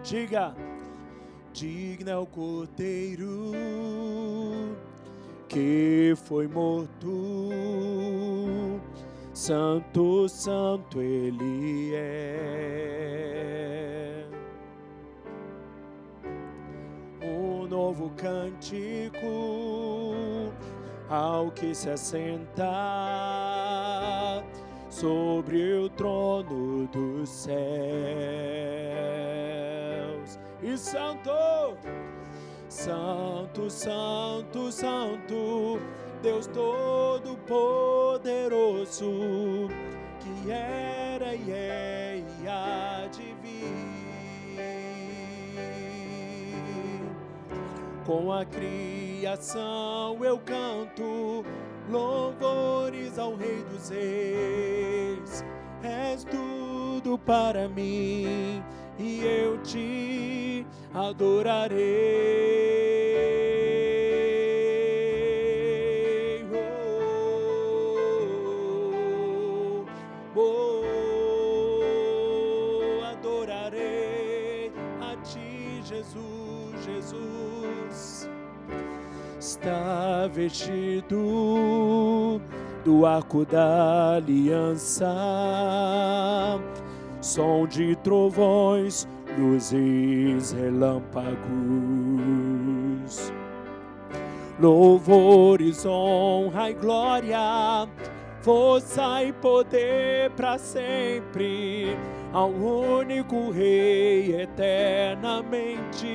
Diga, digno é o Cordeiro que foi morto, santo, santo Ele é. Um novo cântico ao que se assenta sobre o trono dos céus. E santo, santo, santo, santo, Deus Todo-Poderoso, que era e é e há de vir. Com a criação eu canto louvores ao Rei dos Reis. És tudo para mim e eu te adorarei. Adorarei a ti, Jesus, Jesus. Está vestido do arco da aliança, som de trovões, luzes, relâmpagos, louvores, honra e glória, força e poder para sempre, ao único Rei eternamente.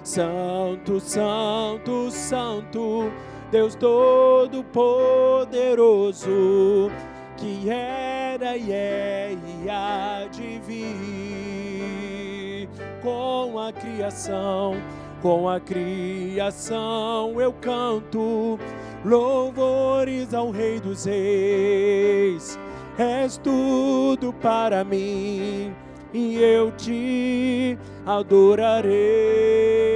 Santo, santo, santo, Deus Todo-Poderoso, que era e é e há de vir. Com a criação eu canto louvores ao Rei dos Reis. És tudo para mim e eu te adorarei.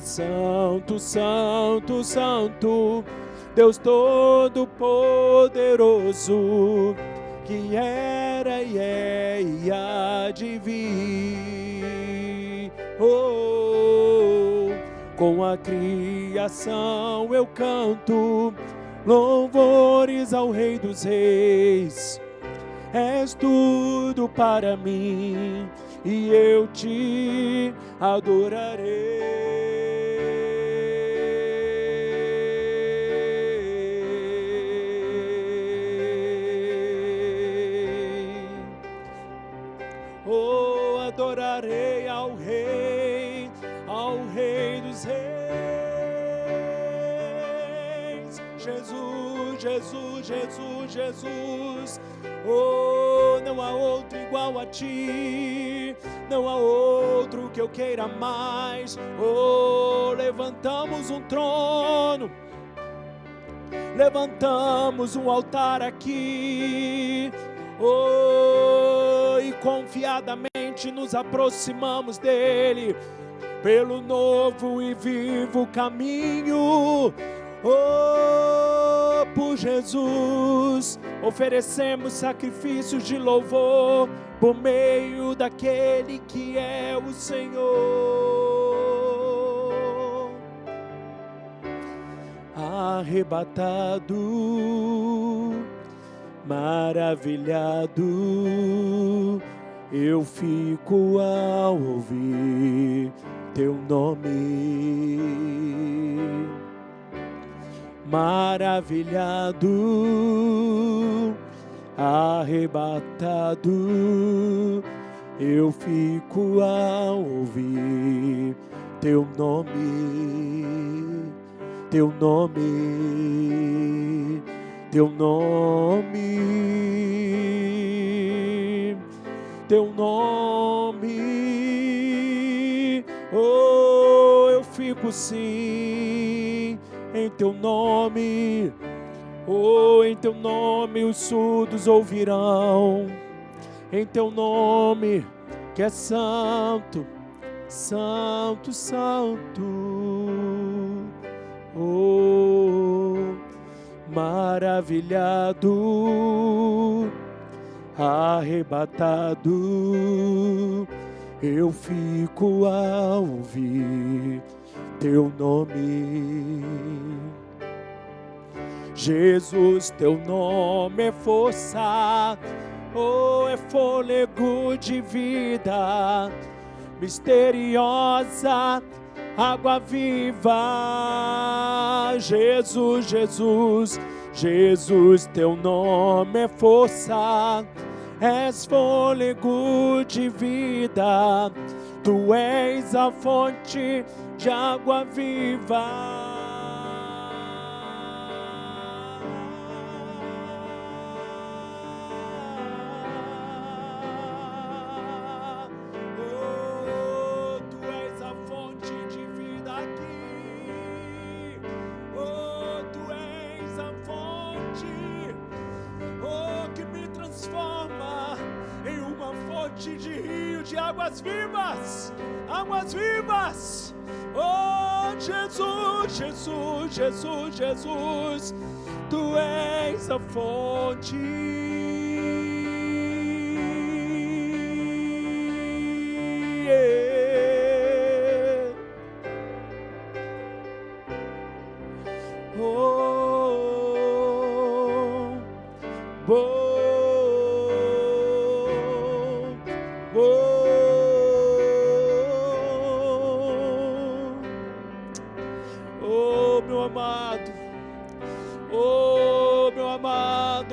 Santo, santo, santo, Deus Todo-Poderoso, que era e é e há de vir. Com a criação eu canto louvores ao Rei dos Reis. És tudo para mim e eu te adorarei. Adorarei ao Rei dos Reis. Jesus, Jesus, Jesus, Jesus. Não há outro igual a ti, não há outro que eu queira mais. Levantamos um trono, levantamos um altar aqui, e confiadamente nos aproximamos dele, pelo novo e vivo caminho. Por Jesus, oferecemos sacrifícios de louvor por meio daquele que é o Senhor. Arrebatado, maravilhado, eu fico ao ouvir teu nome. Maravilhado, arrebatado, eu fico ao ouvir teu nome, teu nome, teu nome, teu nome. Eu fico sim em teu nome. Em teu nome os surdos ouvirão. Em teu nome que é santo, santo, santo. Oh, maravilhado, arrebatado, eu fico ao ouvir teu nome. Jesus, teu nome é força, oh, é fôlego de vida, misteriosa, água viva. Jesus, Jesus, Jesus, teu nome é força, és fôlego de vida, tu és a fonte de água viva. De rio de águas vivas, águas vivas. Oh, Jesus, Jesus, Jesus, Jesus, tu és a fonte.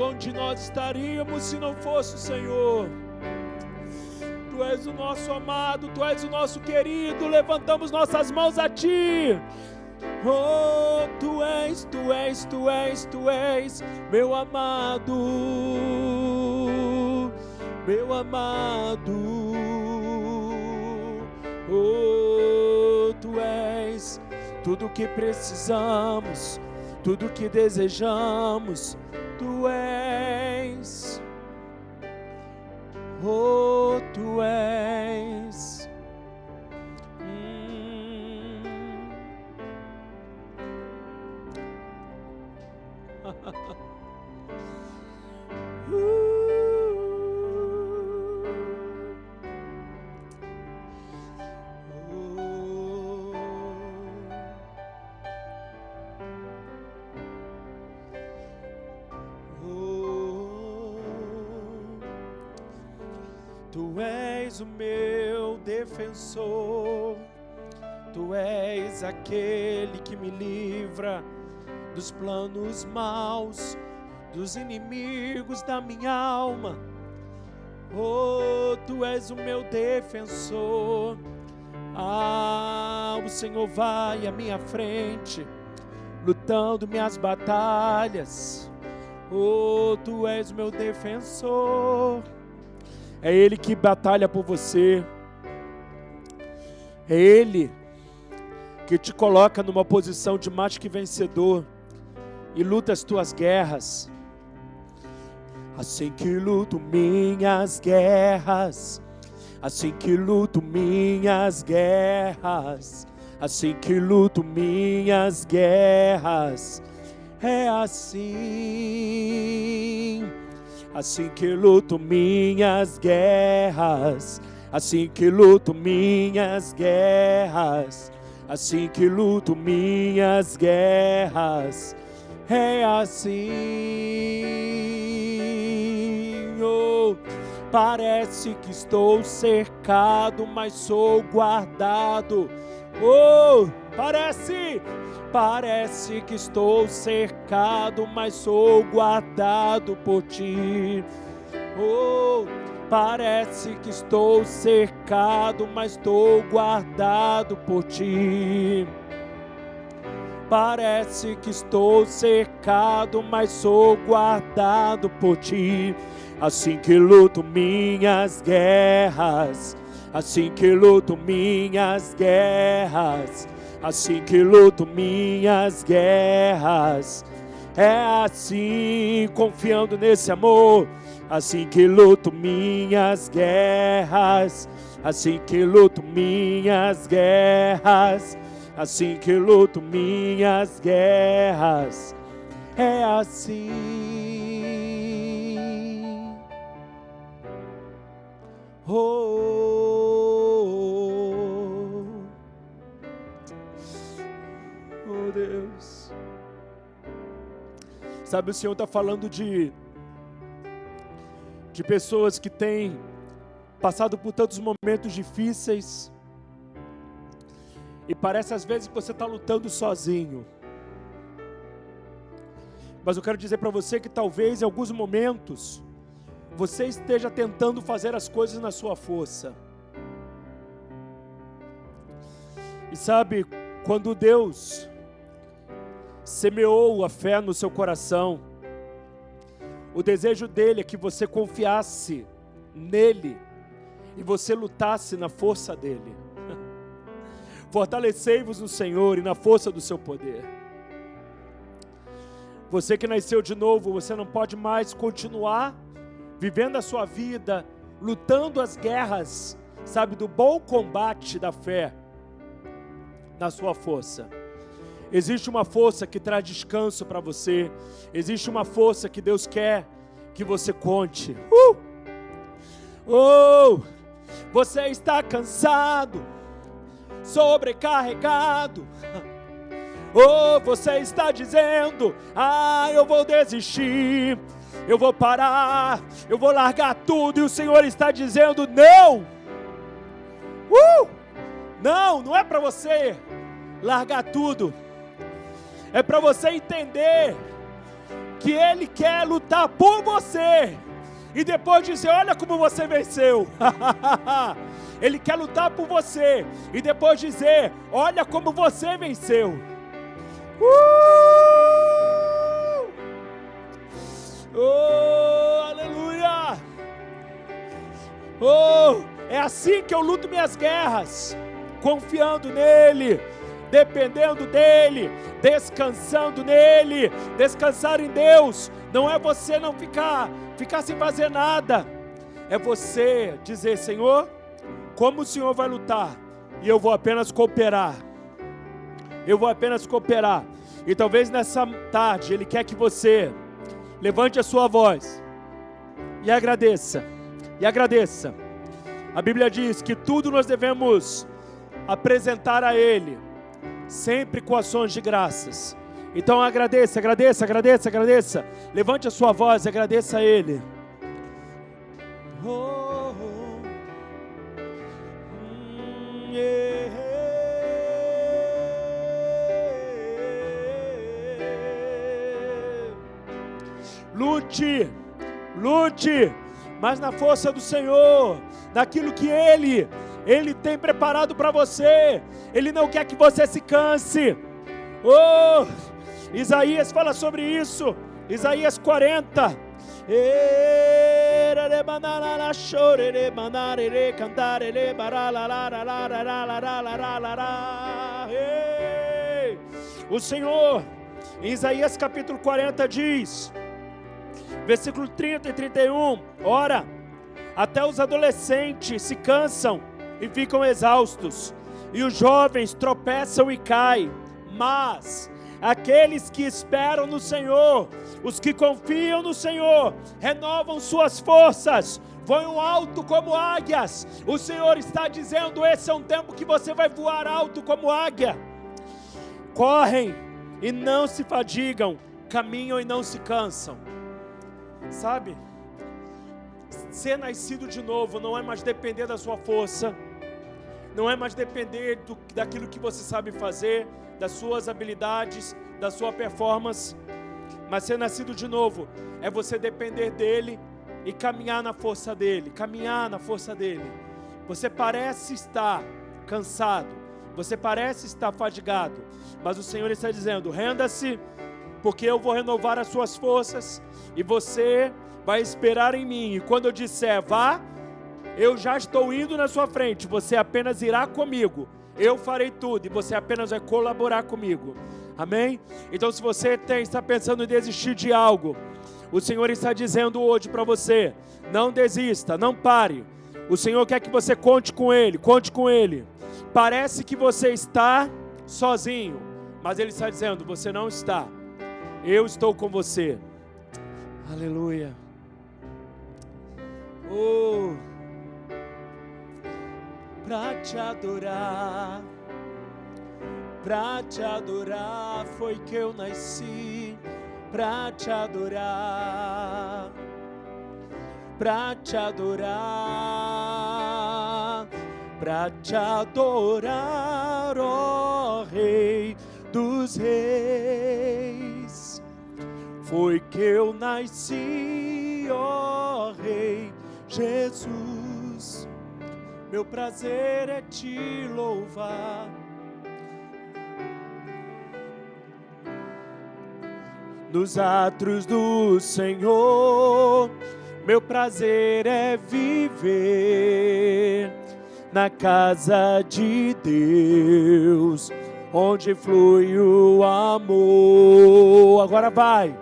Onde nós estaríamos se não fosse o Senhor? Tu és o nosso amado, tu és o nosso querido, levantamos nossas mãos a Ti. Oh, Tu és, Tu és, Tu és, Tu és, meu amado, meu amado. Oh, Tu és tudo o que precisamos, tudo o que desejamos. Tu és, oh, Tu és. Tu és o meu defensor, Tu és aquele que me livra dos planos maus, dos inimigos da minha alma. Oh, Tu és o meu defensor. Ah, o Senhor vai à minha frente, lutando minhas batalhas. Oh, Tu és o meu defensor. É Ele que batalha por você. É Ele que te coloca numa posição de mais que vencedor e luta as tuas guerras. Assim que luto minhas guerras, assim que luto minhas guerras, assim que luto minhas guerras, é assim. Assim que luto minhas guerras, assim que luto minhas guerras, assim que luto minhas guerras, é assim. Oh, parece que estou cercado, mas sou guardado. Oh, parece que estou cercado, mas sou guardado por Ti. Oh, parece que estou cercado, mas estou guardado por Ti. Parece que estou cercado, mas sou guardado por Ti. Assim que luto minhas guerras, assim que luto minhas guerras, assim que luto minhas guerras, é assim, confiando nesse amor. Assim que luto minhas guerras, assim que luto minhas guerras, assim que luto minhas guerras, é assim. Oh Deus. Sabe, o Senhor está falando de pessoas que têm passado por tantos momentos difíceis, e parece às vezes que você está lutando sozinho. Mas eu quero dizer para você que talvez em alguns momentos você esteja tentando fazer as coisas na sua força. E sabe, quando Deus semeou a fé no seu coração, o desejo dele é que você confiasse nele e você lutasse na força dele. Fortalecei-vos no Senhor e na força do seu poder. Você que nasceu de novo, você não pode mais continuar vivendo a sua vida, lutando as guerras, sabe, do bom combate da fé, na sua força. Existe uma força que traz descanso para você. Existe uma força que Deus quer que você conte. Você está cansado, sobrecarregado. Você está dizendo: eu vou desistir, eu vou parar, eu vou largar tudo. E o Senhor está dizendo: não. Não é para você largar tudo. É para você entender que Ele quer lutar por você e depois dizer: olha como você venceu. Ele quer lutar por você e depois dizer: olha como você venceu. Aleluia. É assim que eu luto minhas guerras, confiando nele, dependendo dele, descansando nele. Descansar em Deus não é você não ficar sem fazer nada, é você dizer: Senhor, como o Senhor vai lutar, e eu vou apenas cooperar. E talvez nessa tarde Ele quer que você levante a sua voz e agradeça. A Bíblia diz que tudo nós devemos apresentar a Ele, sempre com ações de graças. Então agradeça. Levante a sua voz e agradeça a Ele. Lute, mas na força do Senhor, naquilo que Ele tem preparado para você. Ele não quer que você se canse. Isaías fala sobre isso, Isaías 40. O Senhor, em Isaías capítulo 40 diz, versículo 30 e 31, ora, até os adolescentes se cansam e ficam exaustos, e os jovens tropeçam e caem, mas aqueles que esperam no Senhor, os que confiam no Senhor, renovam suas forças, voam alto como águias. O Senhor está dizendo: esse é um tempo que você vai voar alto como águia. Correm e não se fadigam, caminham e não se cansam. Sabe, ser nascido de novo não é mais depender da sua força, não é mais depender daquilo que você sabe fazer, das suas habilidades, da sua performance, mas ser nascido de novo é você depender dele e caminhar na força dele, Você parece estar cansado, você parece estar fadigado, mas o Senhor está dizendo: renda-se, porque eu vou renovar as suas forças, e você vai esperar em mim, e quando eu disser vá, eu já estou indo na sua frente, você apenas irá comigo, eu farei tudo, e você apenas vai colaborar comigo, amém? Então se você está pensando em desistir de algo, o Senhor está dizendo hoje para você: não desista, não pare. O Senhor quer que você conte com Ele, Parece que você está sozinho, mas Ele está dizendo: você não está, eu estou com você. Aleluia. Oh, pra te adorar foi que eu nasci. Pra te adorar, ó Rei dos Reis, foi que eu nasci, ó Rei Jesus. Meu prazer é te louvar. Nos átrios do Senhor, meu prazer é viver na casa de Deus, onde flui o amor. Agora vai.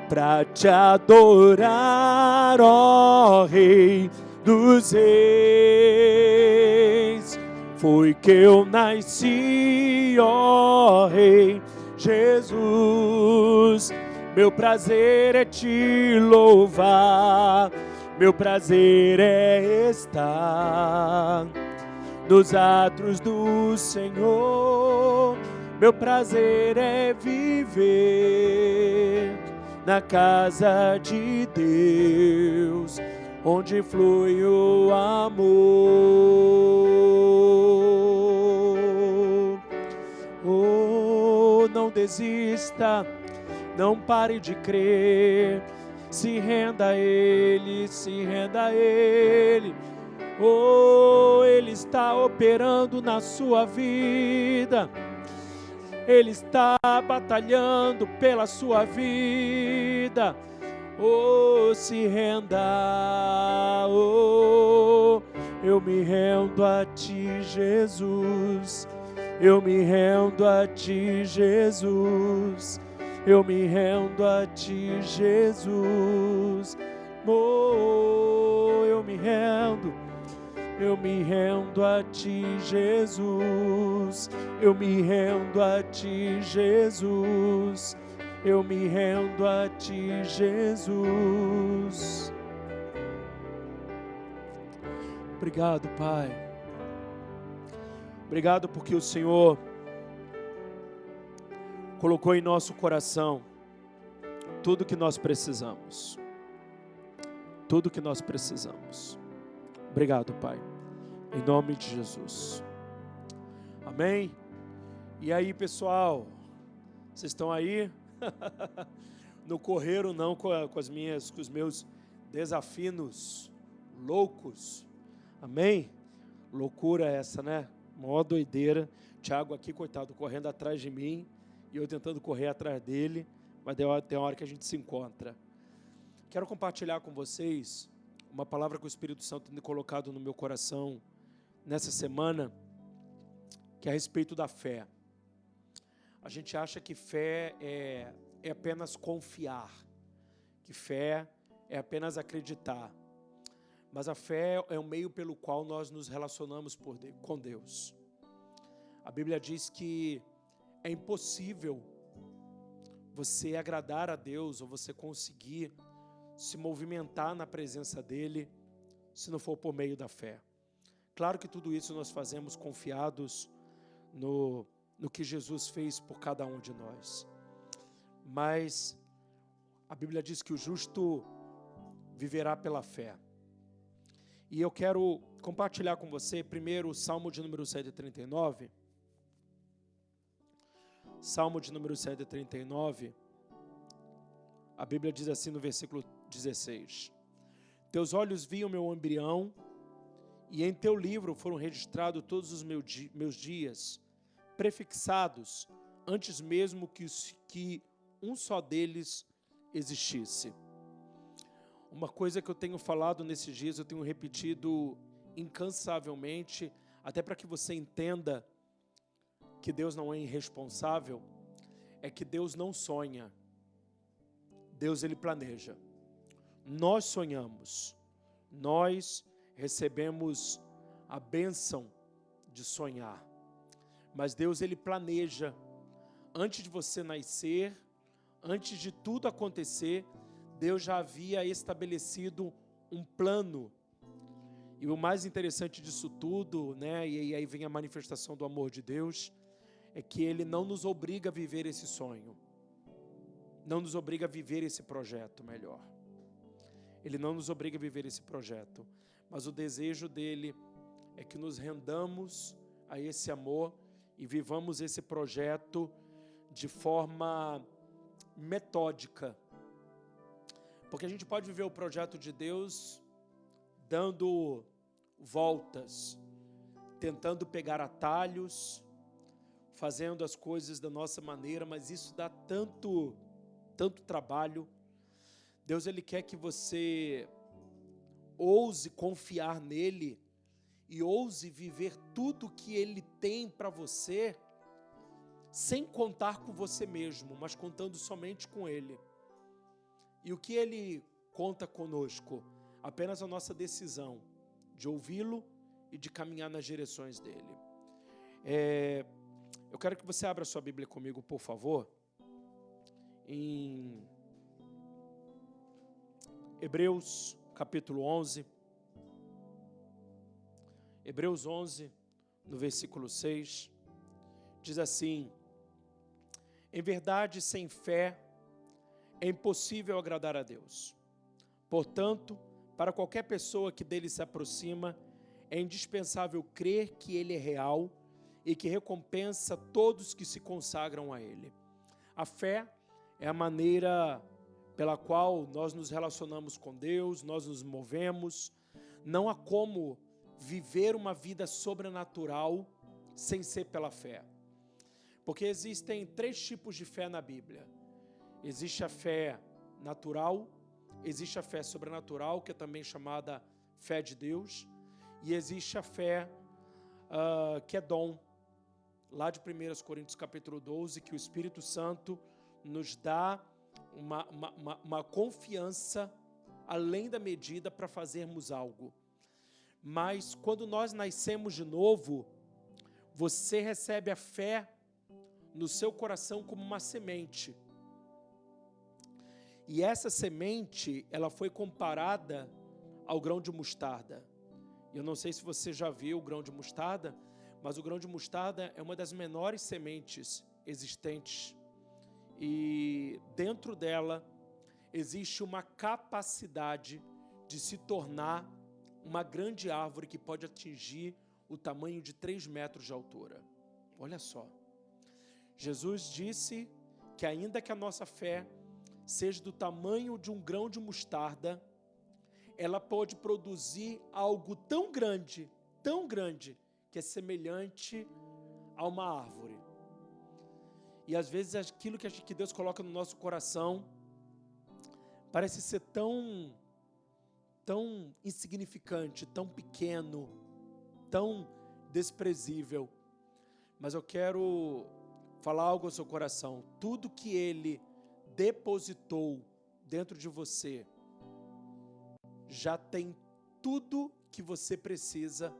Pra te adorar, ó Rei dos Reis, foi que eu nasci, ó Rei Jesus. Meu prazer é te louvar, meu prazer é estar nos átrios do Senhor. Meu prazer é viver na casa de Deus, onde flui o amor. Oh, não desista, não pare de crer, se renda a Ele, se renda a Ele. Oh, Ele está operando na sua vida, Ele está batalhando pela sua vida. Oh, se renda, oh, eu me rendo a Ti, Jesus. Eu me rendo a Ti, Jesus. Eu me rendo a Ti, Jesus. Oh, eu me rendo a Ti, Jesus. Eu me rendo a Ti, Jesus. Eu me rendo a Ti, Jesus. Obrigado, Pai. Obrigado porque o Senhor colocou em nosso coração tudo que nós precisamos. Tudo que nós precisamos. Obrigado, Pai. Em nome de Jesus. Amém? E aí, pessoal? Vocês estão aí? Não correram não com os meus desafinos loucos. Amém? Loucura essa, né? Mó doideira. Tiago aqui, coitado, correndo atrás de mim e eu tentando correr atrás dele, mas tem uma hora que a gente se encontra. Quero compartilhar com vocês uma palavra que o Espírito Santo tem colocado no meu coração nessa semana, que é a respeito da fé. A gente acha que fé é apenas confiar, que fé é apenas acreditar, mas a fé é o meio pelo qual nós nos relacionamos com Deus. A Bíblia diz que é impossível você agradar a Deus ou você conseguir se movimentar na presença dEle se não for por meio da fé. Claro que tudo isso nós fazemos confiados no que Jesus fez por cada um de nós. Mas a Bíblia diz que o justo viverá pela fé. E eu quero compartilhar com você primeiro o Salmo de número 139. Salmo de número 139. A Bíblia diz assim no versículo 16: Teus olhos viam meu embrião, e em teu livro foram registrados todos os meus dias, prefixados antes mesmo que um só deles existisse. Uma coisa que eu tenho falado nesses dias, eu tenho repetido incansavelmente, até para que você entenda que Deus não é irresponsável, é que Deus não sonha. Deus, Ele planeja. Nós sonhamos, nós recebemos a bênção de sonhar, Mas Deus, Ele planeja. Antes de você nascer, antes de tudo acontecer, Deus já havia estabelecido um plano. E o mais interessante disso tudo, né, e aí vem a manifestação do amor de Deus, é que Ele não nos obriga a viver esse sonho. Não nos obriga a viver esse projeto, melhor. Ele não nos obriga a viver esse projeto. Mas o desejo dele é que nos rendamos a esse amor e vivamos esse projeto de forma metódica. Porque a gente pode viver o projeto de Deus dando voltas, tentando pegar atalhos, fazendo as coisas da nossa maneira, mas isso dá tanto trabalho. Deus, Ele quer que você ouse confiar nele e ouse viver tudo que Ele tem para você, sem contar com você mesmo, mas contando somente com Ele. E o que Ele conta conosco? Apenas a nossa decisão de ouvi-lo e de caminhar nas direções dele. Eu quero que você abra sua Bíblia comigo, por favor, em Hebreus capítulo 11. Hebreus 11, no versículo 6, diz assim: em verdade, sem fé é impossível agradar a Deus. Portanto, para qualquer pessoa que dele se aproxima, é indispensável crer que ele é real e que recompensa todos que se consagram a ele. A fé é a maneira pela qual nós nos relacionamos com Deus, nós nos movemos. Não há como viver uma vida sobrenatural sem ser pela fé. Porque existem 3 tipos de fé na Bíblia. Existe a fé natural, existe a fé sobrenatural, que é também chamada fé de Deus, e existe a fé que é dom, lá de 1 Coríntios capítulo 12, que o Espírito Santo nos dá uma confiança além da medida para fazermos algo. Mas quando nós nascemos de novo, você recebe a fé no seu coração como uma semente. E essa semente, ela foi comparada ao grão de mostarda. Eu não sei se você já viu o grão de mostarda, mas o grão de mostarda é uma das menores sementes existentes. E dentro dela existe uma capacidade de se tornar uma grande árvore que pode atingir o tamanho de 3 metros de altura. Olha só. Jesus disse que ainda que a nossa fé seja do tamanho de um grão de mostarda, ela pode produzir algo tão grande, que é semelhante a uma árvore. E às vezes aquilo que Deus coloca no nosso coração parece ser tão insignificante, tão pequeno, tão desprezível. Mas eu quero falar algo ao seu coração. Tudo que Ele depositou dentro de você já tem tudo que você precisa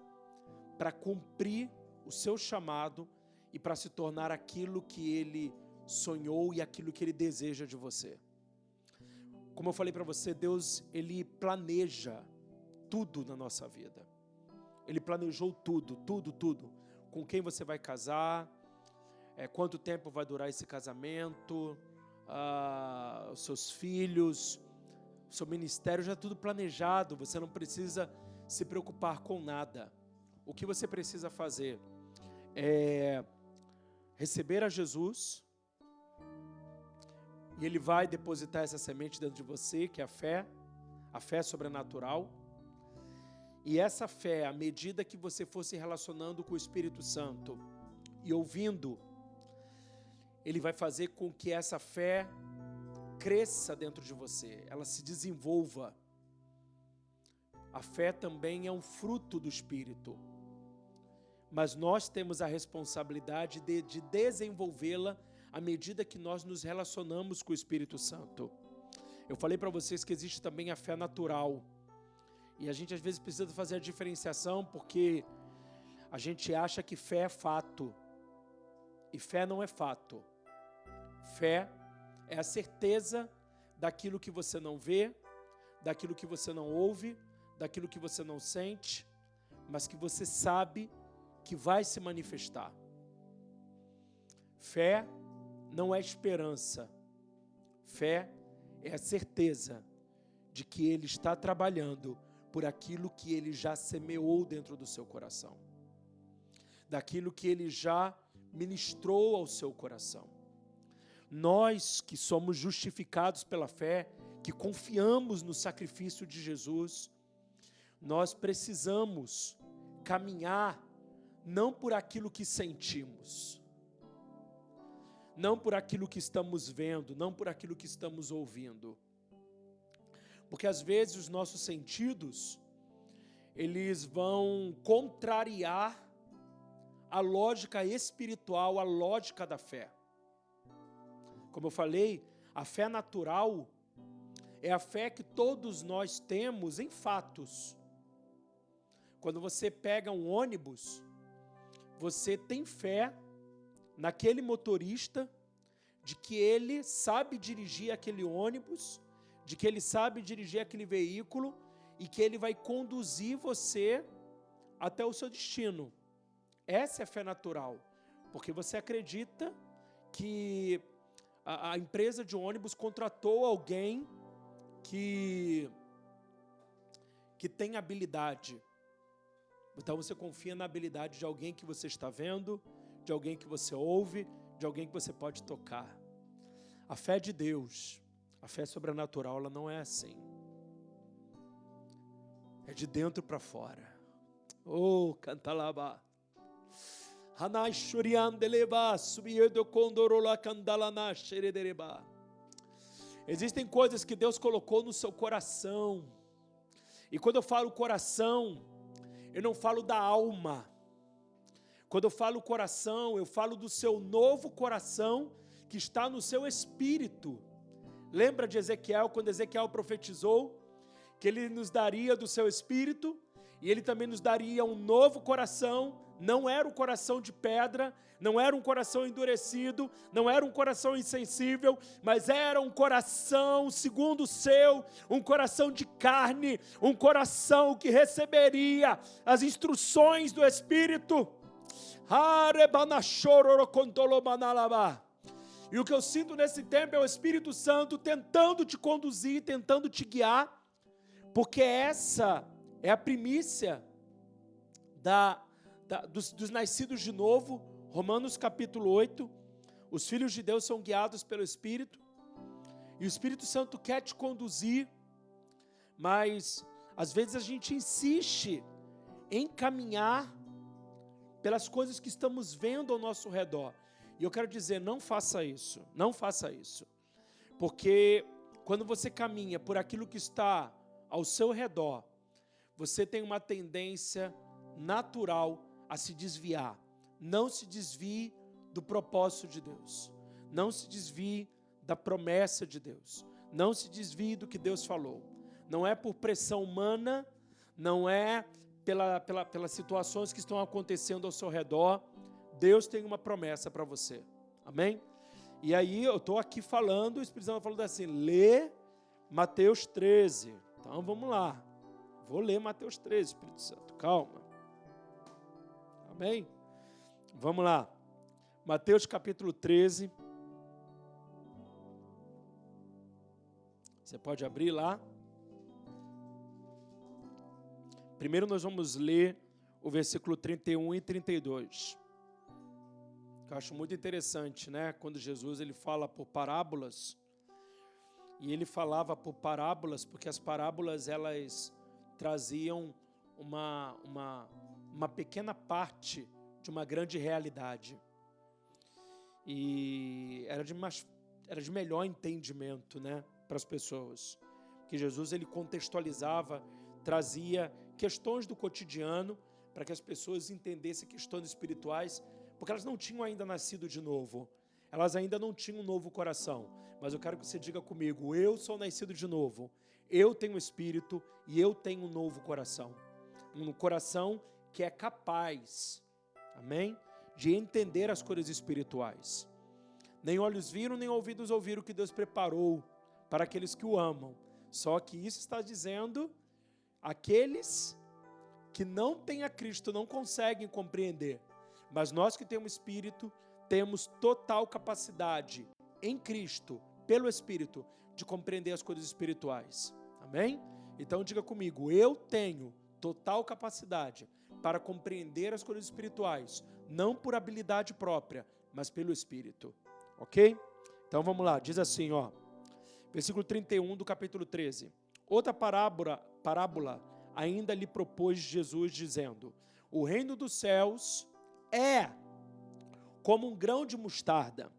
para cumprir o seu chamado e para se tornar aquilo que Ele sonhou e aquilo que Ele deseja de você. Como eu falei para você, Deus, Ele planeja tudo na nossa vida. Ele planejou tudo. Com quem você vai casar, quanto tempo vai durar esse casamento, os seus filhos, o seu ministério, já é tudo planejado. Você não precisa se preocupar com nada. O que você precisa fazer é receber a Jesus, e Ele vai depositar essa semente dentro de você, que é a fé sobrenatural. E essa fé, à medida que você for se relacionando com o Espírito Santo e ouvindo, Ele vai fazer com que essa fé cresça dentro de você, ela se desenvolva. A fé também é um fruto do Espírito, mas nós temos a responsabilidade de desenvolvê-la à medida que nós nos relacionamos com o Espírito Santo. Eu falei para vocês que existe também a fé natural, e a gente às vezes precisa fazer a diferenciação, porque a gente acha que fé é fato, E fé não é fato. Fé é a certeza daquilo que você não vê, daquilo que você não ouve, daquilo que você não sente, mas que você sabe que vai se manifestar. Fé não é esperança. Fé é a certeza de que Ele está trabalhando por aquilo que Ele já semeou dentro do seu coração, daquilo que Ele já ministrou ao seu coração. Nós que somos justificados pela fé, que confiamos no sacrifício de Jesus, nós precisamos caminhar não por aquilo que sentimos, não por aquilo que estamos vendo, não por aquilo que estamos ouvindo. Porque às vezes os nossos sentidos, eles vão contrariar a lógica espiritual, a lógica da fé. Como eu falei, a fé natural é a fé que todos nós temos em fatos. Quando você pega um ônibus, você tem fé naquele motorista, de que ele sabe dirigir aquele ônibus, de que ele sabe dirigir aquele veículo e que ele vai conduzir você até o seu destino. Essa é a fé natural, porque você acredita que a empresa de ônibus contratou alguém que tem habilidade. Então você confia na habilidade de alguém que você está vendo, de alguém que você ouve, de alguém que você pode tocar. A fé de Deus, a fé sobrenatural, ela não é assim. É de dentro para fora. Oh, canta lá. Existem coisas que Deus colocou no seu coração. E quando eu falo coração, eu não falo da alma. Quando eu falo coração, eu falo do seu novo coração que está no seu espírito. Lembra de Ezequiel, quando Ezequiel profetizou que ele nos daria do seu espírito e ele também nos daria um novo coração. Não era um coração de pedra, não era um coração endurecido, não era um coração insensível, mas era um coração segundo o seu, um coração de carne, um coração que receberia as instruções do Espírito. E o que eu sinto nesse tempo é o Espírito Santo tentando te conduzir, tentando te guiar, porque essa é a primícia dos nascidos de novo. Romanos capítulo 8, os filhos de Deus são guiados pelo Espírito, e o Espírito Santo quer te conduzir, mas às vezes a gente insiste em caminhar pelas coisas que estamos vendo ao nosso redor. E eu quero dizer, não faça isso, porque quando você caminha por aquilo que está ao seu redor, você tem uma tendência natural a se desviar. Não se desvie do propósito de Deus, não se desvie da promessa de Deus, não se desvie do que Deus falou. Não é por pressão humana, não é pelas situações que estão acontecendo ao seu redor. Deus tem uma promessa para você, amém? E aí eu estou aqui falando, o Espírito Santo falando assim, lê Mateus 13, então vamos lá, vou ler Mateus 13, Espírito Santo, calma, amém? Vamos lá, Mateus capítulo 13, você pode abrir lá. Primeiro nós vamos ler o versículo 31 e 32. Que eu acho muito interessante, né? Quando Jesus ele fala por parábolas, e ele falava por parábolas porque as parábolas elas traziam uma pequena parte de uma grande realidade. E era de melhor entendimento, né, para as pessoas. Que Jesus ele contextualizava, trazia questões do cotidiano para que as pessoas entendessem questões espirituais, porque elas não tinham ainda nascido de novo, elas ainda não tinham um novo coração. Mas eu quero que você diga comigo, eu sou nascido de novo, eu tenho espírito e eu tenho um novo coração, um coração que é capaz, amém, de entender as coisas espirituais. Nem olhos viram, nem ouvidos ouviram o que Deus preparou para aqueles que o amam. Só que isso está dizendo aqueles que não têm a Cristo, não conseguem compreender. Mas nós que temos Espírito, temos total capacidade em Cristo, pelo Espírito, de compreender as coisas espirituais. Amém? Então diga comigo, eu tenho total capacidade para compreender as coisas espirituais, não por habilidade própria, mas pelo Espírito. Ok? Então vamos lá, diz assim, ó, versículo 31 do capítulo 13. Outra parábola ainda lhe propôs Jesus, dizendo: o reino dos céus é como um grão de mostarda,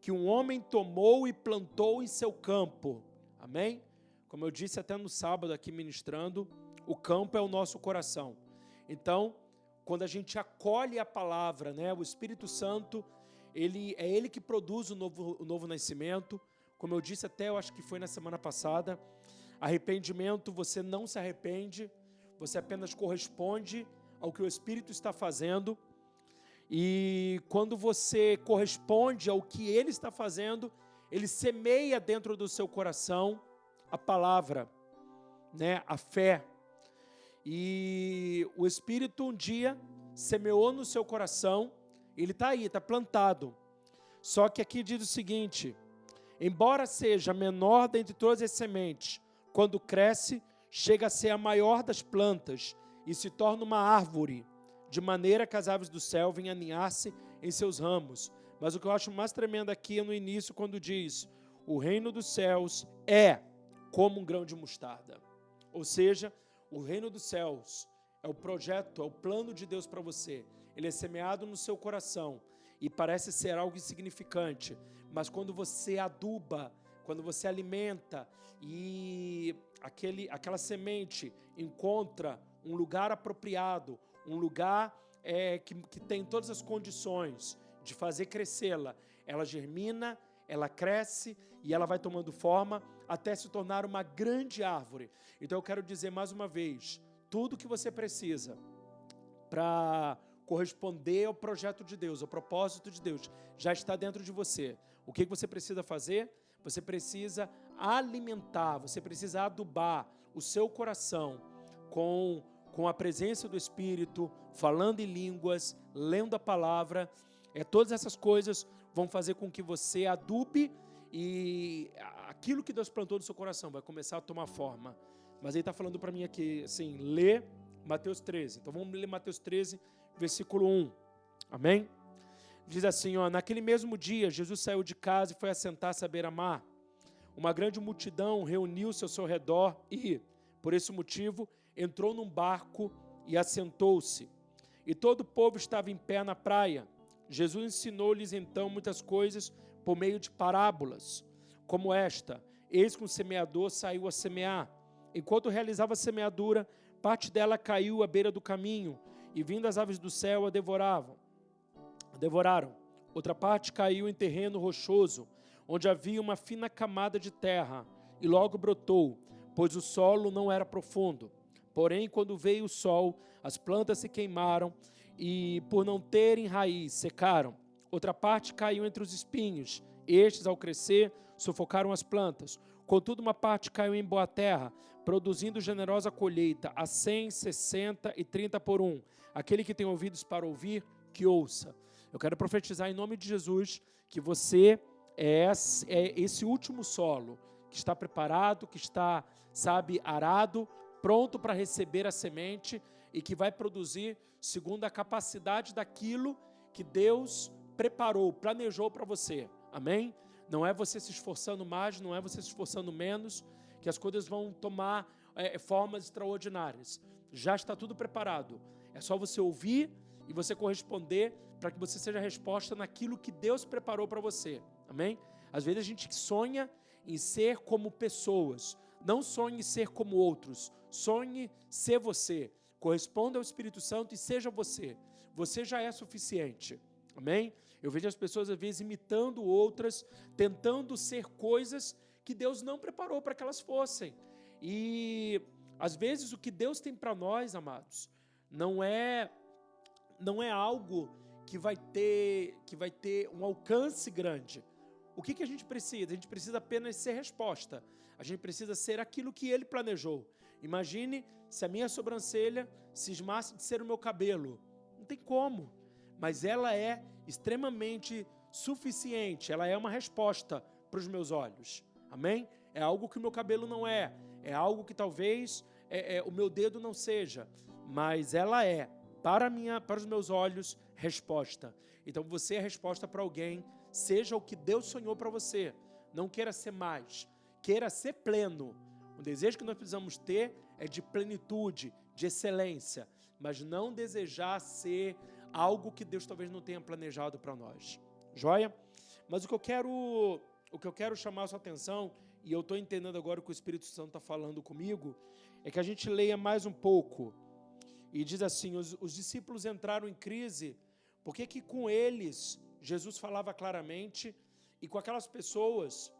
que um homem tomou e plantou em seu campo. Amém? Como eu disse até no sábado aqui ministrando, o campo é o nosso coração. Então, quando a gente acolhe a palavra, né, o Espírito Santo, é Ele que produz o novo nascimento. Como eu disse até, eu acho que foi na semana passada, arrependimento, você não se arrepende, você apenas corresponde ao que o Espírito está fazendo. E quando você corresponde ao que Ele está fazendo, Ele semeia dentro do seu coração a palavra, né, a fé. E o Espírito um dia semeou no seu coração, ele está aí, está plantado. Só que aqui diz o seguinte: embora seja a menor dentre todas as sementes, quando cresce, chega a ser a maior das plantas e se torna uma árvore, de maneira que as aves do céu venham aninhar-se em seus ramos. Mas o que eu acho mais tremendo aqui é no início, quando diz: o reino dos céus é como um grão de mostarda. Ou seja, o reino dos céus é o projeto, é o plano de Deus para você. Ele é semeado no seu coração e parece ser algo insignificante, mas quando você aduba, quando você alimenta e aquela semente encontra um lugar apropriado, um lugar que tem todas as condições de fazer crescê-la, ela germina, ela cresce e ela vai tomando forma até se tornar uma grande árvore. Então eu quero dizer mais uma vez, tudo que você precisa para corresponder ao projeto de Deus, ao propósito de Deus, já está dentro de você. O que você precisa fazer? Você precisa alimentar, você precisa adubar o seu coração com a presença do Espírito, falando em línguas, lendo a palavra. Todas essas coisas vão fazer com que você adube e aquilo que Deus plantou no seu coração vai começar a tomar forma. Mas ele está falando para mim aqui, assim, lê Mateus 13. Então vamos ler Mateus 13, versículo 1. Amém? Diz assim, ó, naquele mesmo dia, Jesus saiu de casa e foi assentar-se à beira-mar. Uma grande multidão reuniu-se ao seu redor e, por esse motivo, entrou num barco e assentou-se. E todo o povo estava em pé na praia. Jesus ensinou-lhes então muitas coisas por meio de parábolas, como esta: eis que um semeador saiu a semear. Enquanto realizava a semeadura, parte dela caiu à beira do caminho, e vindo as aves do céu a devoraram. Outra parte caiu em terreno rochoso, onde havia uma fina camada de terra, e logo brotou, pois o solo não era profundo. Porém, quando veio o sol, as plantas se queimaram, e por não terem raiz, secaram. Outra parte caiu entre os espinhos. Estes, ao crescer, sufocaram as plantas. Contudo, uma parte caiu em boa terra, produzindo generosa colheita, a 100, 60 e 30 por 1. Aquele que tem ouvidos para ouvir, que ouça. Eu quero profetizar em nome de Jesus que você é esse último solo que está preparado, que está, arado, pronto para receber a semente e que vai produzir segundo a capacidade daquilo que Deus preparou, planejou para você. Amém? Não é você se esforçando mais, não é você se esforçando menos, que as coisas vão tomar formas extraordinárias. Já está tudo preparado. É só você ouvir e você corresponder para que você seja a resposta naquilo que Deus preparou para você. Amém? Às vezes a gente sonha em ser como pessoas. Não sonhe em ser como outros. Sonhe ser você. Corresponda ao Espírito Santo e seja você. Você já é suficiente. Amém? Eu vejo as pessoas às vezes imitando outras, tentando ser coisas que Deus não preparou para que elas fossem. E às vezes o que Deus tem para nós, amados, não é algo que vai ter um alcance grande. O que a gente precisa? A gente precisa apenas ser resposta. A gente precisa ser aquilo que Ele planejou. Imagine se a minha sobrancelha cismasse de ser o meu cabelo. Não tem como. Mas ela é extremamente suficiente. Ela é uma resposta para os meus olhos. Amém? É algo que o meu cabelo não é. É algo que talvez o meu dedo não seja. Mas ela é, para os meus olhos, resposta. Então você é resposta para alguém. Seja o que Deus sonhou para você. Não queira ser mais. Queira ser pleno. O desejo que nós precisamos ter é de plenitude, de excelência. Mas não desejar ser algo que Deus talvez não tenha planejado para nós. Joia? Mas o que eu quero chamar a sua atenção, e eu estou entendendo agora o que o Espírito Santo está falando comigo, é que a gente leia mais um pouco. E diz assim, os discípulos entraram em crise, porque que com eles Jesus falava claramente, e com aquelas pessoas,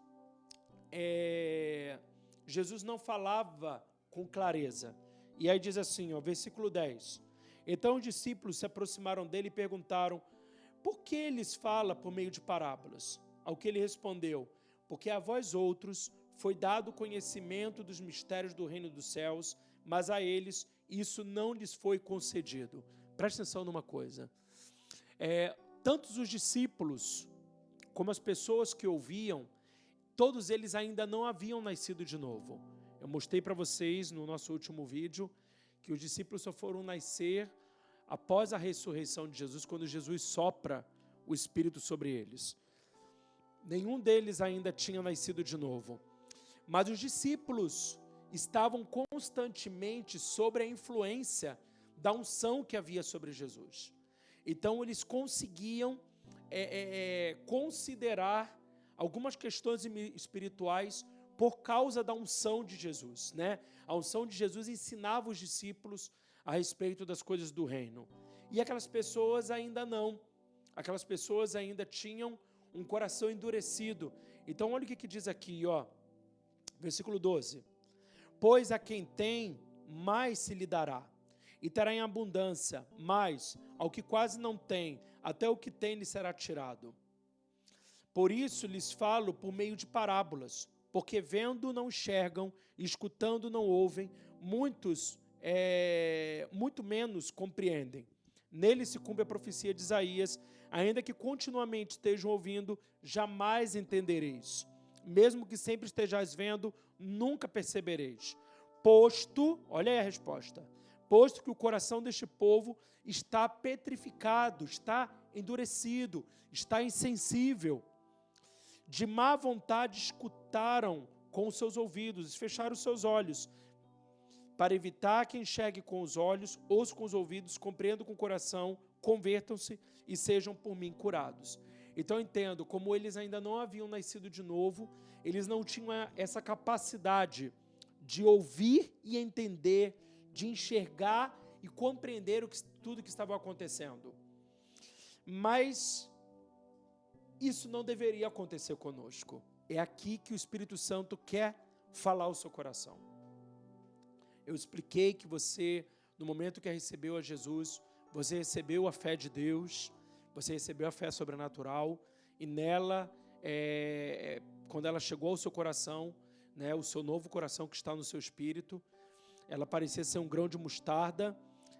Jesus não falava com clareza. E aí diz assim, versículo 10. Então os discípulos se aproximaram dele e perguntaram, por que eles falam por meio de parábolas? Ao que ele respondeu, porque a vós outros foi dado conhecimento dos mistérios do reino dos céus, mas a eles isso não lhes foi concedido. Presta atenção numa coisa. Tantos os discípulos, como as pessoas que ouviam, todos eles ainda não haviam nascido de novo. Eu mostrei para vocês no nosso último vídeo que os discípulos só foram nascer após a ressurreição de Jesus, quando Jesus sopra o Espírito sobre eles. Nenhum deles ainda tinha nascido de novo. Mas os discípulos estavam constantemente sobre a influência da unção que havia sobre Jesus. Então, eles conseguiam considerar algumas questões espirituais por causa da unção de Jesus, né? A unção de Jesus ensinava os discípulos a respeito das coisas do reino. E aquelas pessoas ainda não. Aquelas pessoas ainda tinham um coração endurecido. Então, olha o que diz aqui, versículo 12. Pois a quem tem, mais se lhe dará, e terá em abundância, mas ao que quase não tem, até o que tem lhe será tirado. Por isso lhes falo por meio de parábolas, porque vendo não enxergam, e escutando não ouvem, muito menos compreendem. Nele se cumpre a profecia de Isaías, ainda que continuamente estejam ouvindo, jamais entendereis. Mesmo que sempre estejais vendo, nunca percebereis. Posto, olha aí a resposta, posto que o coração deste povo está petrificado, está endurecido, está insensível. De má vontade escutaram com os seus ouvidos, fecharam os seus olhos, para evitar que enxergue com os olhos, ouçam com os ouvidos, compreendam com o coração, convertam-se e sejam por mim curados. Então entendo, como eles ainda não haviam nascido de novo, eles não tinham essa capacidade de ouvir e entender, de enxergar e compreender tudo que estava acontecendo. Mas isso não deveria acontecer conosco. É aqui que o Espírito Santo quer falar ao seu coração. Eu expliquei que você, no momento que recebeu a Jesus, você recebeu a fé de Deus, você recebeu a fé sobrenatural, e nela, quando ela chegou ao seu coração, né, o seu novo coração que está no seu espírito, ela parecia ser um grão de mostarda,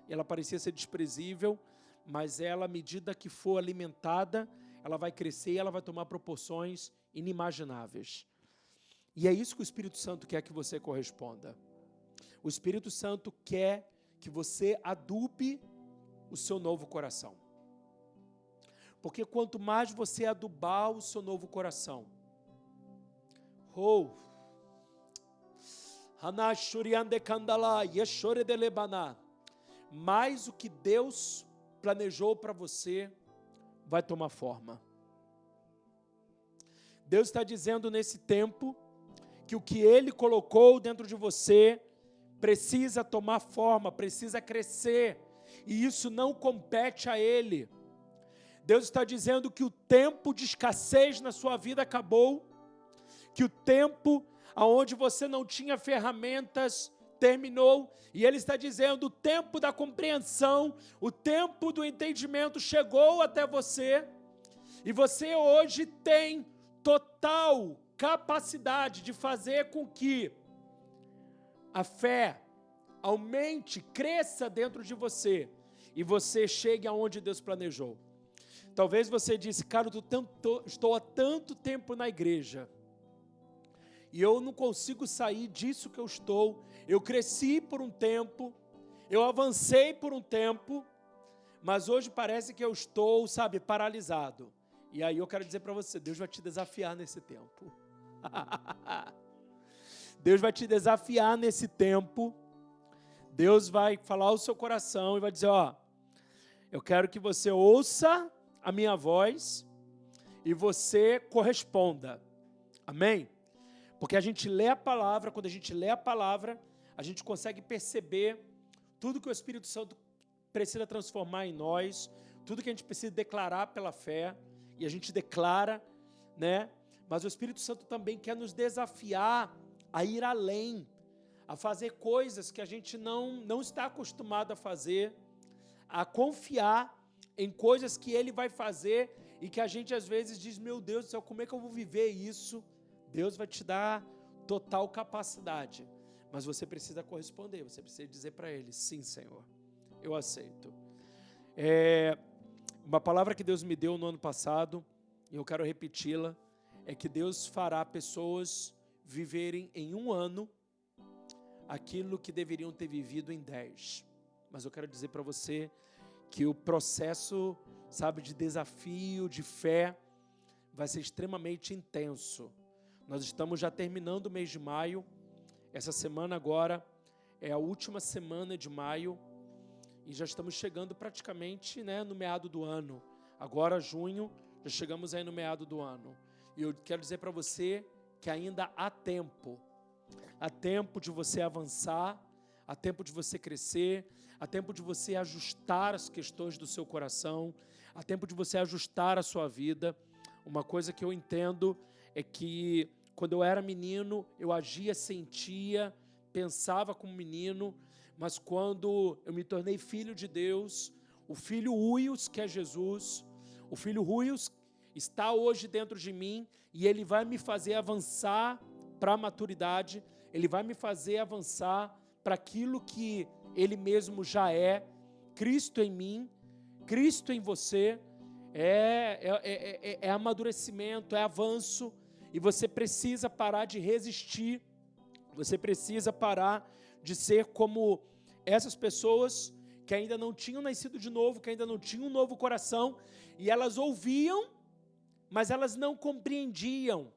ela parecia ser desprezível, mas ela, à medida que for alimentada, ela vai crescer e ela vai tomar proporções inimagináveis. E é isso que o Espírito Santo quer que você corresponda. O Espírito Santo quer que você adube o seu novo coração. Porque quanto mais você adubar o seu novo coração, mais o que Deus planejou para você vai tomar forma. Deus está dizendo nesse tempo que o que Ele colocou dentro de você precisa tomar forma, precisa crescer, e isso não compete a Ele. Deus está dizendo que o tempo de escassez na sua vida acabou, que o tempo onde você não tinha ferramentas terminou, e Ele está dizendo, o tempo da compreensão, o tempo do entendimento chegou até você, e você hoje tem total capacidade de fazer com que a fé aumente, cresça dentro de você, e você chegue aonde Deus planejou. Talvez você disse, cara, estou há tanto tempo na igreja, e eu não consigo sair disso que eu estou. Eu cresci por um tempo, eu avancei por um tempo, mas hoje parece que eu estou, paralisado. E aí eu quero dizer para você, Deus vai te desafiar nesse tempo. Deus vai te desafiar nesse tempo. Deus vai falar ao seu coração e vai dizer, eu quero que você ouça a minha voz e você corresponda. Amém? Porque a gente lê a palavra, quando a gente lê a palavra, a gente consegue perceber tudo que o Espírito Santo precisa transformar em nós, tudo que a gente precisa declarar pela fé, e a gente declara, né? Mas o Espírito Santo também quer nos desafiar a ir além, a fazer coisas que a gente não está acostumado a fazer, a confiar em coisas que Ele vai fazer e que a gente às vezes diz, meu Deus do céu, como é que eu vou viver isso? Deus vai te dar total capacidade, mas você precisa corresponder, você precisa dizer para Ele, sim, Senhor, eu aceito. Uma palavra que Deus me deu no ano passado, e eu quero repeti-la, é que Deus fará pessoas viverem em um ano aquilo que deveriam ter vivido em 10. Mas eu quero dizer para você que o processo, de desafio, de fé, vai ser extremamente intenso. Nós estamos já terminando o mês de maio, essa semana agora é a última semana de maio, e já estamos chegando praticamente, no meado do ano. Agora, junho, já chegamos aí no meado do ano. E eu quero dizer para você que ainda há tempo de você avançar, há tempo de você crescer, há tempo de você ajustar as questões do seu coração, há tempo de você ajustar a sua vida. Uma coisa que eu entendo é que quando eu era menino, eu agia, sentia, pensava como menino, mas quando eu me tornei filho de Deus, o filho Huios, que é Jesus, o filho Huios está hoje dentro de mim e ele vai me fazer avançar para a maturidade, ele vai me fazer avançar para aquilo que ele mesmo já é, Cristo em mim, Cristo em você, é amadurecimento, é avanço, e você precisa parar de resistir, você precisa parar de ser como essas pessoas que ainda não tinham nascido de novo, que ainda não tinham um novo coração, e elas ouviam, mas elas não compreendiam,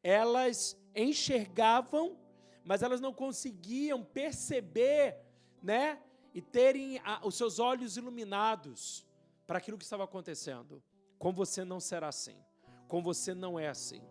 elas enxergavam, mas elas não conseguiam perceber, e terem os seus olhos iluminados para aquilo que estava acontecendo. Com você não será assim, com você não é assim,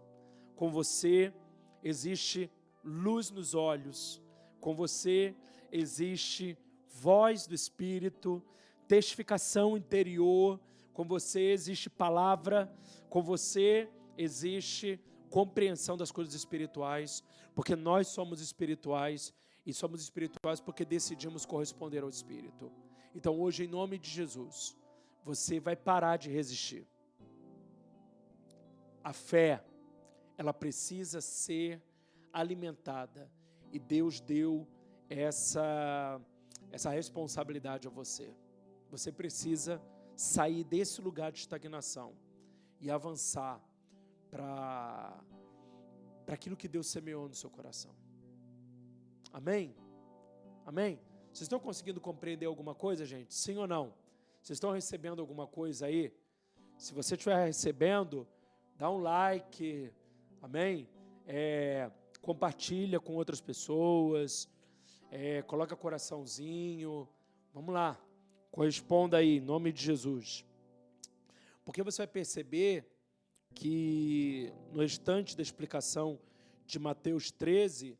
com você existe luz nos olhos, com você existe voz do Espírito, testificação interior, com você existe palavra, com você existe compreensão das coisas espirituais, porque nós somos espirituais, e somos espirituais porque decidimos corresponder ao Espírito. Então hoje, em nome de Jesus, você vai parar de resistir. A fé, ela precisa ser alimentada, e Deus deu essa responsabilidade a você. Você precisa sair desse lugar de estagnação e avançar para aquilo que Deus semeou no seu coração. Amém? Amém? Vocês estão conseguindo compreender alguma coisa, gente? Sim ou não? Vocês estão recebendo alguma coisa aí? Se você estiver recebendo, dá um like, amém? Compartilha com outras pessoas, coloca coraçãozinho, vamos lá, corresponda aí, em nome de Jesus. Porque você vai perceber que no restante da explicação de Mateus 13,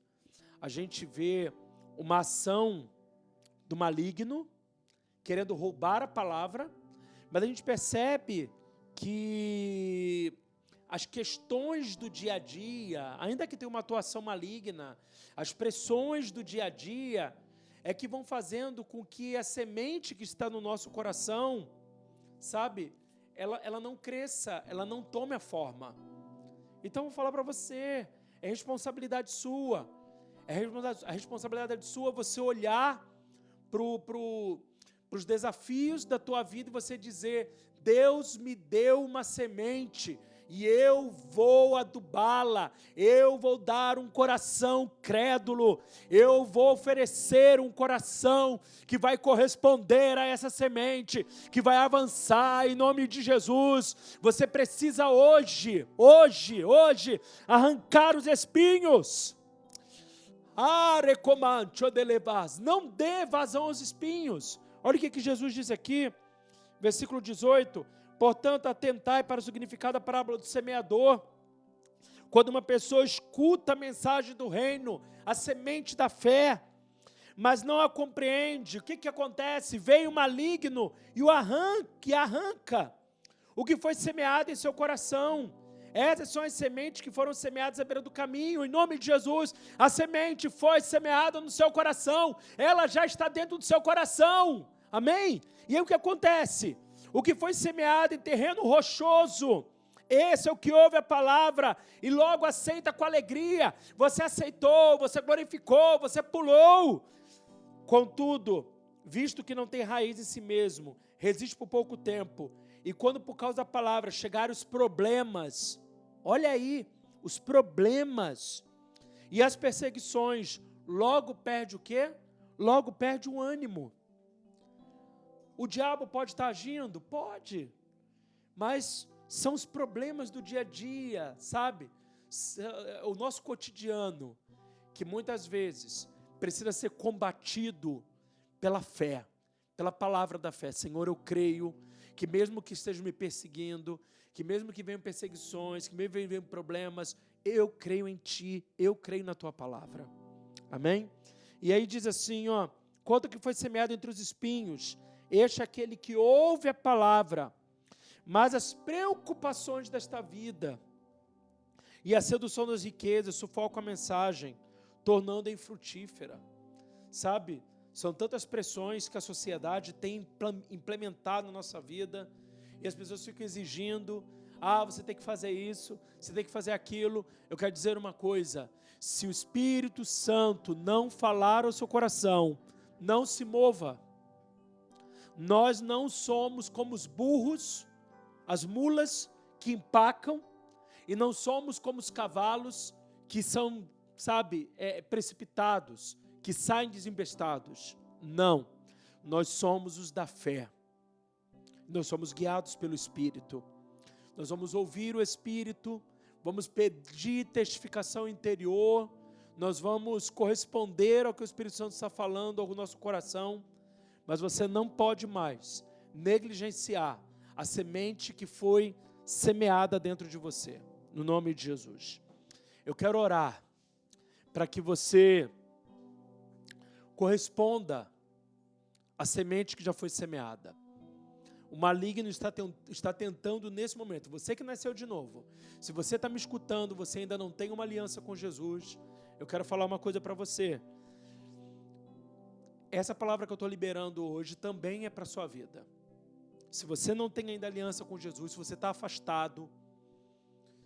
a gente vê uma ação do maligno, querendo roubar a palavra, mas a gente percebe que as questões do dia a dia, ainda que tenha uma atuação maligna, as pressões do dia a dia, é que vão fazendo com que a semente que está no nosso coração, sabe, ela não cresça, ela não tome a forma. Então, eu vou falar para você, é responsabilidade sua, a responsabilidade sua você olhar para os desafios da tua vida e você dizer, Deus me deu uma semente, e eu vou adubá-la, eu vou dar um coração crédulo, eu vou oferecer um coração que vai corresponder a essa semente, que vai avançar em nome de Jesus. Você precisa hoje, arrancar os espinhos. Não dê vazão aos espinhos. Olha o que Jesus diz aqui, versículo 18, portanto, atentai para o significado da parábola do semeador. Quando uma pessoa escuta a mensagem do reino, a semente da fé, mas não a compreende, o que acontece? Vem o maligno e arranca o que foi semeado em seu coração. Essas são as sementes que foram semeadas à beira do caminho. Em nome de Jesus, a semente foi semeada no seu coração, ela já está dentro do seu coração, amém? E aí o que acontece? O que foi semeado em terreno rochoso, esse é o que ouve a palavra e logo aceita com alegria. Você aceitou, você glorificou, você pulou. Contudo, visto que não tem raiz em si mesmo, resiste por pouco tempo, e quando por causa da palavra chegarem os problemas, olha aí, os problemas e as perseguições, logo perde o quê? Logo perde o ânimo. O diabo pode estar agindo? Pode, mas são os problemas do dia a dia, sabe? O nosso cotidiano, que muitas vezes precisa ser combatido pela fé, pela palavra da fé. Senhor, eu creio que mesmo que estejam me perseguindo, que mesmo que venham perseguições, que mesmo que venham problemas, eu creio em Ti, eu creio na Tua palavra. Amém? E aí diz assim, ó, quanto que foi semeado entre os espinhos, este é aquele que ouve a palavra, mas as preocupações desta vida e a sedução das riquezas sufocam a mensagem, tornando-a infrutífera. Sabe, são tantas pressões que a sociedade tem implementado na nossa vida, e as pessoas ficam exigindo, você tem que fazer isso, você tem que fazer aquilo. Eu quero dizer uma coisa, se o Espírito Santo não falar ao seu coração, não se mova. Nós não somos como os burros, as mulas que empacam, e não somos como os cavalos que são, precipitados, que saem desembestados. Não, nós somos os da fé. Nós somos guiados pelo Espírito. Nós vamos ouvir o Espírito, vamos pedir testificação interior, nós vamos corresponder ao que o Espírito Santo está falando ao nosso coração. Mas você não pode mais negligenciar a semente que foi semeada dentro de você, no nome de Jesus. Eu quero orar para que você corresponda à semente que já foi semeada. O maligno está tentando nesse momento, você que nasceu de novo, se você está me escutando, você ainda não tem uma aliança com Jesus, eu quero falar uma coisa para você. Essa palavra que eu estou liberando hoje também é para a sua vida. Se você não tem ainda aliança com Jesus, se você está afastado,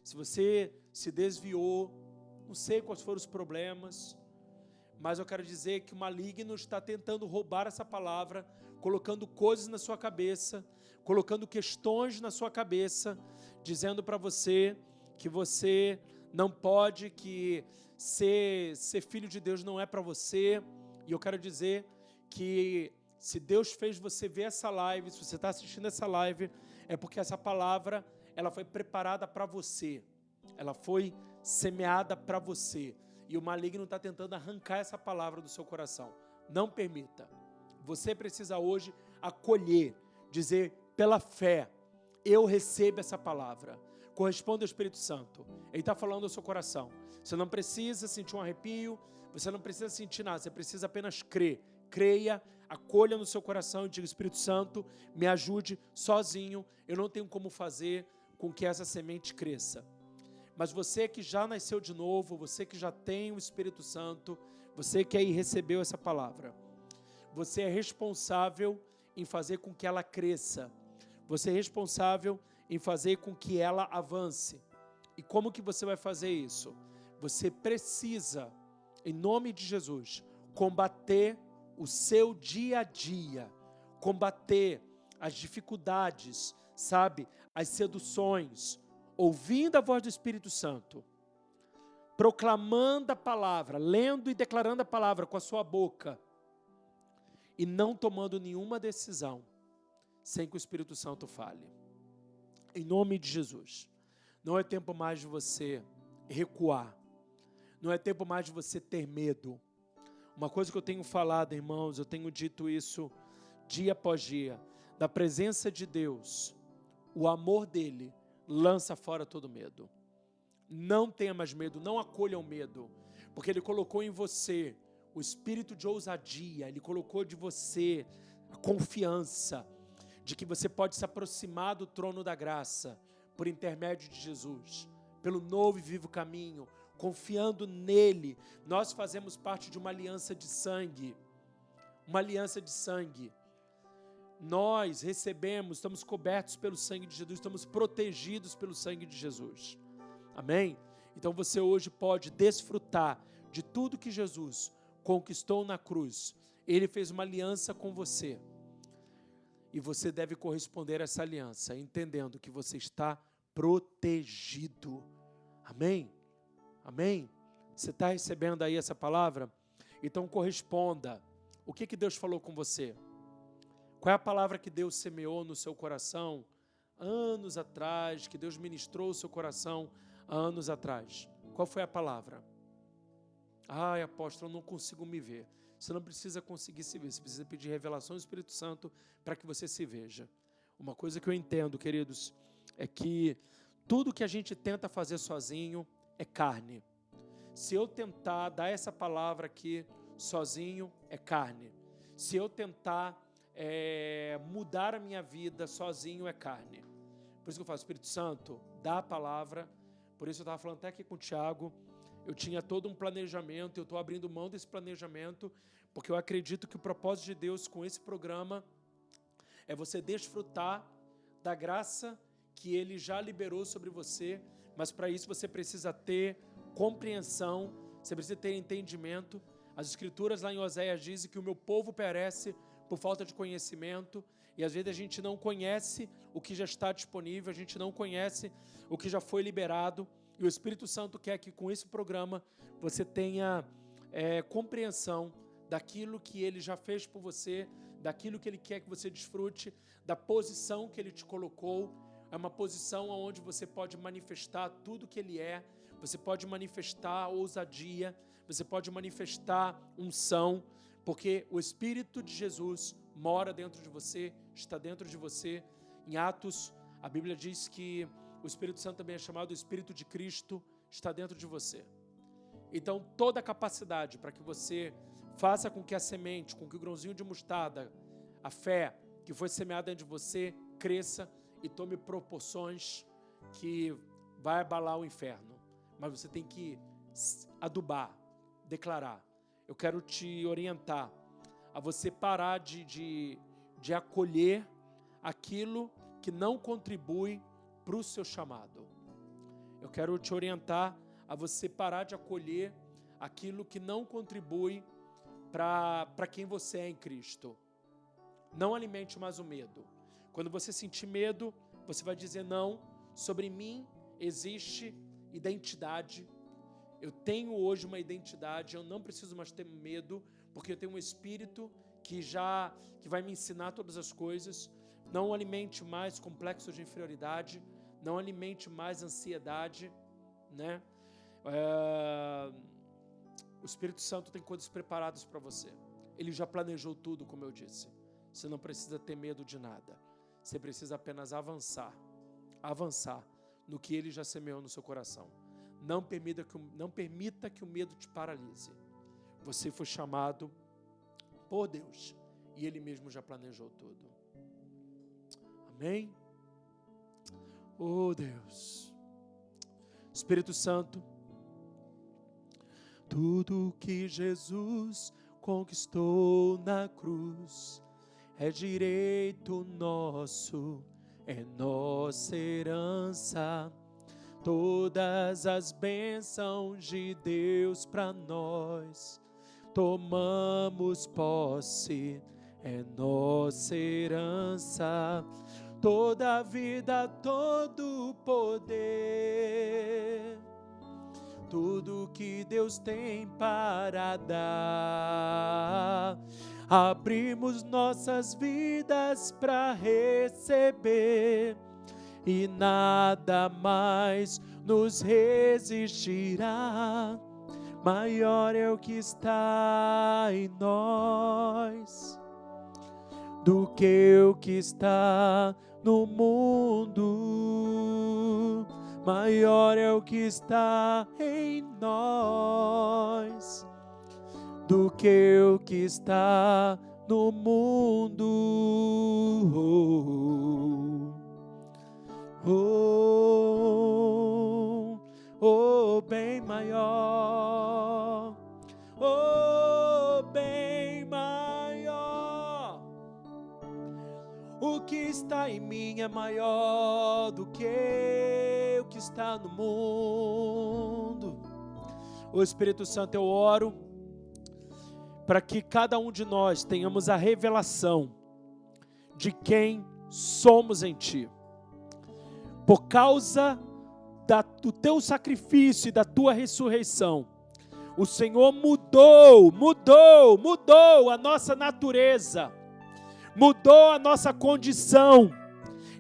se você se desviou, não sei quais foram os problemas, mas eu quero dizer que o maligno está tentando roubar essa palavra, colocando coisas na sua cabeça, colocando questões na sua cabeça, dizendo para você que você não pode, que ser filho de Deus não é para você. E eu quero dizer que se Deus fez você ver essa live, se você está assistindo essa live, é porque essa palavra, ela foi preparada para você, ela foi semeada para você, e o maligno está tentando arrancar essa palavra do seu coração. Não permita. Você precisa hoje acolher, dizer pela fé, eu recebo essa palavra. Corresponde ao Espírito Santo, Ele está falando ao seu coração. Você não precisa sentir um arrepio, você não precisa sentir nada, você precisa apenas crer. Creia, acolha no seu coração e diga, Espírito Santo, me ajude sozinho, eu não tenho como fazer com que essa semente cresça. Mas você que já nasceu de novo, você que já tem o Espírito Santo, você que aí recebeu essa palavra, você é responsável em fazer com que ela cresça. Você é responsável em fazer com que ela avance. E como que você vai fazer isso? Você precisa, em nome de Jesus, combater o seu dia a dia, combater as dificuldades, sabe? As seduções, ouvindo a voz do Espírito Santo, proclamando a palavra, lendo e declarando a palavra com a sua boca, e não tomando nenhuma decisão sem que o Espírito Santo fale. Em nome de Jesus. Não é tempo mais de você recuar. Não é tempo mais de você ter medo. Uma coisa que eu tenho falado, irmãos, eu tenho dito isso dia após dia. Da presença de Deus, o amor dele lança fora todo medo. Não tenha mais medo, não acolha o medo, porque ele colocou em você o espírito de ousadia, ele colocou de você a confiança de que você pode se aproximar do trono da graça por intermédio de Jesus, pelo novo e vivo caminho, confiando nele. Nós fazemos parte de uma aliança de sangue, uma aliança de sangue. Nós recebemos, estamos cobertos pelo sangue de Jesus, estamos protegidos pelo sangue de Jesus. Amém? Então você hoje pode desfrutar de tudo que Jesus conquistou na cruz. Ele fez uma aliança com você. E você deve corresponder a essa aliança, entendendo que você está protegido. Amém? Amém? Você está recebendo aí essa palavra? Então corresponda. O que Deus falou com você? Qual é a palavra que Deus semeou no seu coração anos atrás, que Deus ministrou o seu coração há anos atrás? Qual foi a palavra? Ai, apóstolo, eu não consigo me ver. Você não precisa conseguir se ver, você precisa pedir revelação do Espírito Santo para que você se veja. Uma coisa que eu entendo, queridos, é que tudo que a gente tenta fazer sozinho é carne. Se eu tentar dar essa palavra aqui sozinho, é carne. Se eu tentar mudar a minha vida sozinho, é carne. Por isso que eu falo, Espírito Santo, dá a palavra. Por isso eu estava falando até aqui com o Tiago, eu tinha todo um planejamento, eu estou abrindo mão desse planejamento, porque eu acredito que o propósito de Deus com esse programa é você desfrutar da graça que Ele já liberou sobre você, mas para isso você precisa ter compreensão, você precisa ter entendimento. As Escrituras lá em Oséias dizem que o meu povo perece por falta de conhecimento, e às vezes a gente não conhece o que já está disponível, a gente não conhece o que já foi liberado, e o Espírito Santo quer que com esse programa você tenha compreensão daquilo que Ele já fez por você, daquilo que Ele quer que você desfrute, da posição que Ele te colocou. É uma posição onde você pode manifestar tudo que Ele é, você pode manifestar ousadia, você pode manifestar unção, porque o Espírito de Jesus mora dentro de você, está dentro de você. Em Atos, a Bíblia diz que o Espírito Santo também é chamado o Espírito de Cristo, está dentro de você. Então, toda a capacidade para que você faça com que a semente, com que o grãozinho de mostarda, a fé que foi semeada dentro de você, cresça e tome proporções que vai abalar o inferno. Mas você tem que adubar, declarar. Eu quero te orientar a você parar de acolher aquilo que não contribui para o seu chamado. Eu quero te orientar a você parar de acolher aquilo que não contribui para quem você é em Cristo. Não alimente mais o medo. Quando você sentir medo, você vai dizer não, sobre mim existe identidade. Eu tenho hoje uma identidade, eu não preciso mais ter medo, porque eu tenho um Espírito que vai me ensinar todas as coisas. Não alimente mais complexos de inferioridade, não alimente mais ansiedade, né? O Espírito Santo tem coisas preparadas para você. Ele já planejou tudo, como eu disse. Você não precisa ter medo de nada. Você precisa apenas avançar no que Ele já semeou no seu coração. Não permita que o medo te paralise. Você foi chamado por Deus e Ele mesmo já planejou tudo. Amém? Oh Deus, Espírito Santo, tudo que Jesus conquistou na cruz é direito nosso, é nossa herança. Todas as bênçãos de Deus para nós, tomamos posse, é nossa herança. Toda a vida, todo o poder, tudo que Deus tem para dar, abrimos nossas vidas para receber, e nada mais nos resistirá. Maior é o que está em nós do que o que está no mundo. Maior é o que está em nós do que o que está no mundo. Oh, oh, bem maior, oh, bem maior. O que está em mim é maior do que o que está no mundo. Ô Espírito Santo, eu oro para que cada um de nós tenhamos a revelação de quem somos em Ti. Por causa do Teu sacrifício e da Tua ressurreição, o Senhor mudou a nossa natureza, mudou a nossa condição,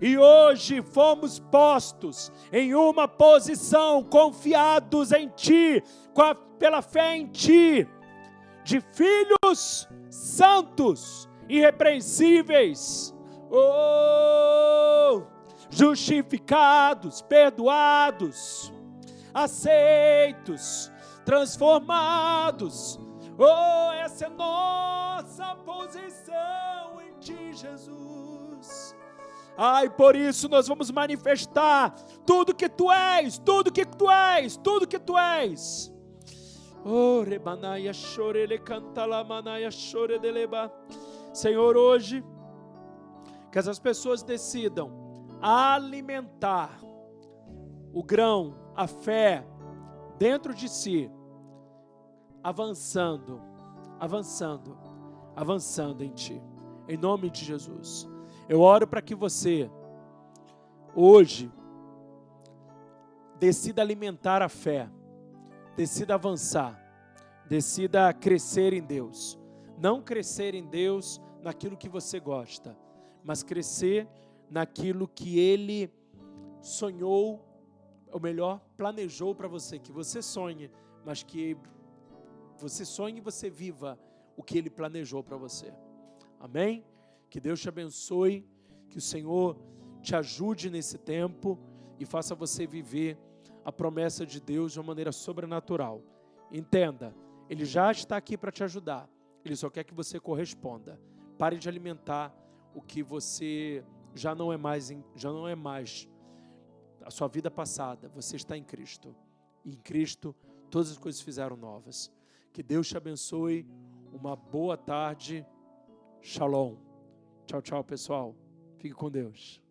e hoje fomos postos em uma posição, confiados em Ti, pela fé em Ti, de filhos santos, irrepreensíveis, justificados, perdoados, aceitos, transformados. Essa é nossa posição em Ti, Jesus. Por isso nós vamos manifestar tudo que Tu és, tudo que Tu és, tudo que Tu és. Senhor, hoje, que essas pessoas decidam alimentar o grão, a fé, dentro de si, avançando em Ti, em nome de Jesus. Eu oro para que você, hoje, decida alimentar a fé, decida avançar, decida crescer em Deus. Não crescer em Deus naquilo que você gosta, mas crescer naquilo que Ele sonhou, ou melhor, planejou para você, que você sonhe, mas que você sonhe e você viva o que Ele planejou para você. Amém? Que Deus te abençoe, que o Senhor te ajude nesse tempo e faça você viver a promessa de Deus de uma maneira sobrenatural. Entenda, Ele já está aqui para te ajudar, Ele só quer que você corresponda. Pare de alimentar o que você já não é mais a sua vida passada. Você está em Cristo, e em Cristo todas as coisas se fizeram novas. Que Deus te abençoe, uma boa tarde, shalom. Tchau, tchau, pessoal, fique com Deus.